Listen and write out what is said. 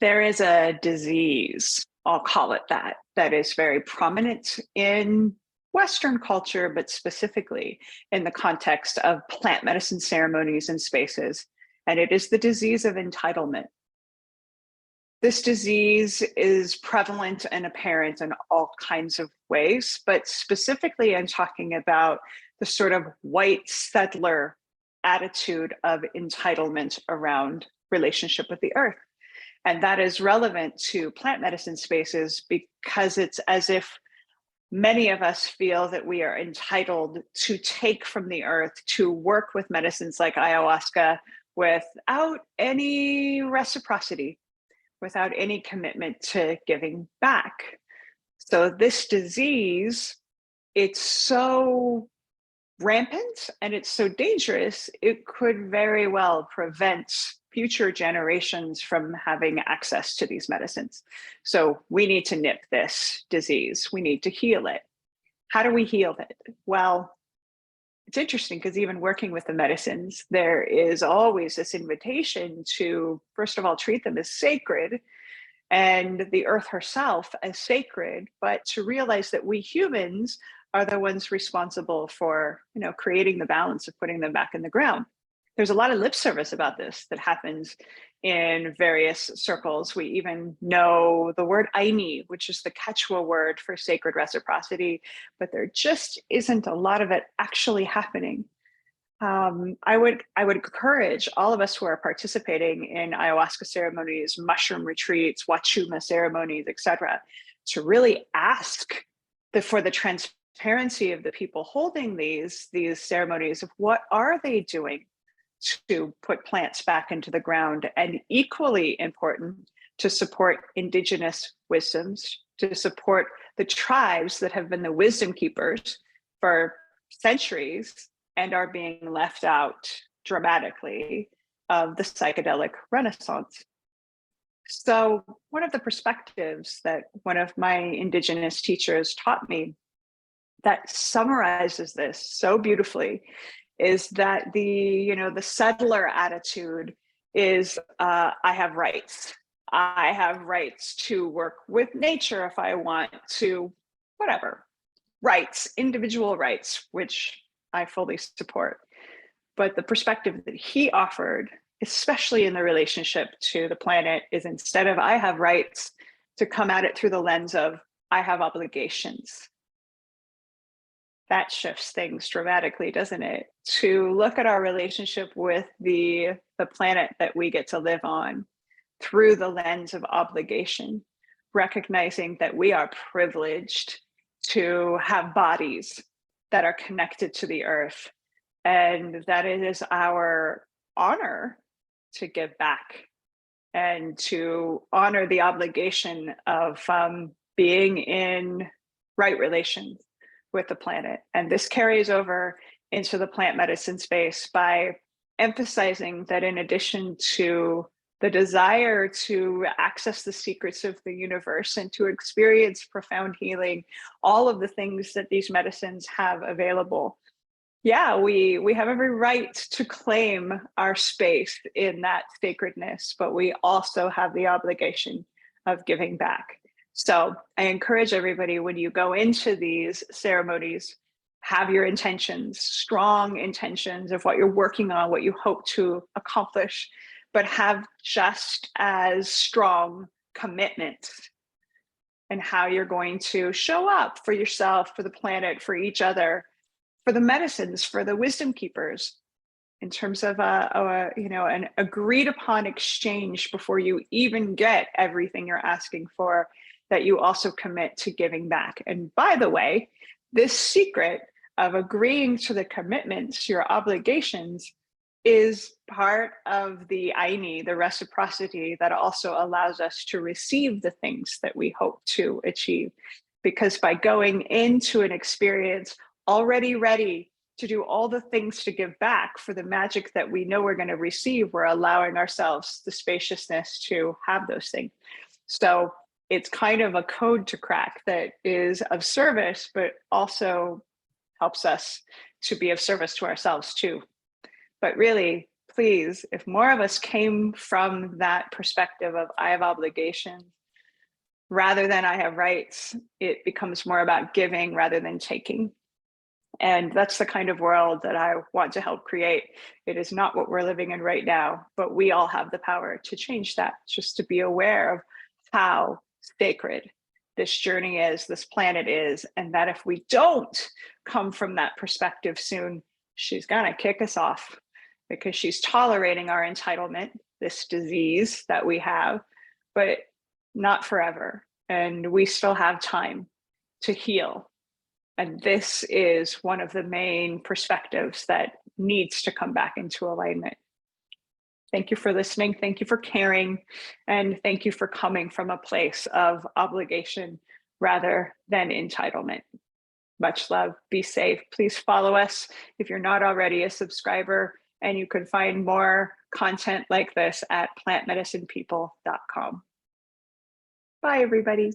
There is a disease, I'll call it that, that is very prominent in Western culture, but specifically in the context of plant medicine ceremonies and spaces. And it is the disease of entitlement. This disease is prevalent and apparent in all kinds of ways, but specifically, I'm talking about the sort of white settler attitude of entitlement around relationship with the earth. And that is relevant to plant medicine spaces because it's as if many of us feel that we are entitled to take from the earth, to work with medicines like ayahuasca without any reciprocity, without any commitment to giving back. So this disease, it's so rampant and it's so dangerous, it could very well prevent future generations from having access to these medicines. So we need to nip this disease. We need to heal it. How do we heal it? Well, it's interesting because even working with the medicines, there is always this invitation to, first of all, treat them as sacred and the earth herself as sacred, but to realize that we humans are the ones responsible for, creating the balance of putting them back in the ground. There's a lot of lip service about this that happens in various circles. We even know the word Aini, which is the Quechua word for sacred reciprocity, but there just isn't a lot of it actually happening. I would encourage all of us who are participating in ayahuasca ceremonies, mushroom retreats, wachuma ceremonies, etc., to really ask for the transparency of the people holding these ceremonies of what are they doing to put plants back into the ground, and equally important, to support indigenous wisdoms, to support the tribes that have been the wisdom keepers for centuries and are being left out dramatically of the psychedelic renaissance. So one of the perspectives that one of my indigenous teachers taught me that summarizes this so beautifully is that the settler attitude is I have rights. I have rights to work with nature if I want to, whatever. Rights, individual rights, which I fully support. But the perspective that he offered, especially in the relationship to the planet, is instead of I have rights, to come at it through the lens of I have obligations. That shifts things dramatically, doesn't it? To look at our relationship with the planet that we get to live on through the lens of obligation, recognizing that we are privileged to have bodies that are connected to the earth, and that it is our honor to give back and to honor the obligation of being in right relations with the planet. And this carries over into the plant medicine space by emphasizing that in addition to the desire to access the secrets of the universe and to experience profound healing, all of the things that these medicines have available, we have every right to claim our space in that sacredness, but we also have the obligation of giving back. So I encourage everybody, when you go into these ceremonies, have your intentions, strong intentions of what you're working on, what you hope to accomplish, but have just as strong commitments and how you're going to show up for yourself, for the planet, for each other, for the medicines, for the wisdom keepers, in terms of an agreed upon exchange before you even get everything you're asking for, that you also commit to giving back. And by the way, this secret of agreeing to the commitments, your obligations, is part of the Aini, the reciprocity that also allows us to receive the things that we hope to achieve. Because by going into an experience already ready to do all the things to give back for the magic that we know we're going to receive, we're allowing ourselves the spaciousness to have those things. So it's kind of a code to crack that is of service, but also helps us to be of service to ourselves too. But really, please, if more of us came from that perspective of I have obligations rather than I have rights, it becomes more about giving rather than taking. And that's the kind of world that I want to help create. It is not what we're living in right now, but we all have the power to change that, just to be aware of how sacred this journey is, this planet is, and that if we don't come from that perspective soon, she's gonna kick us off because she's tolerating our entitlement, this disease that we have, but not forever. And we still have time to heal. And this is one of the main perspectives that needs to come back into alignment. Thank you for listening. Thank you for caring. And thank you for coming from a place of obligation rather than entitlement. Much love. Be safe. Please follow us if you're not already a subscriber. And you can find more content like this at plantmedicinepeople.com. Bye, everybody.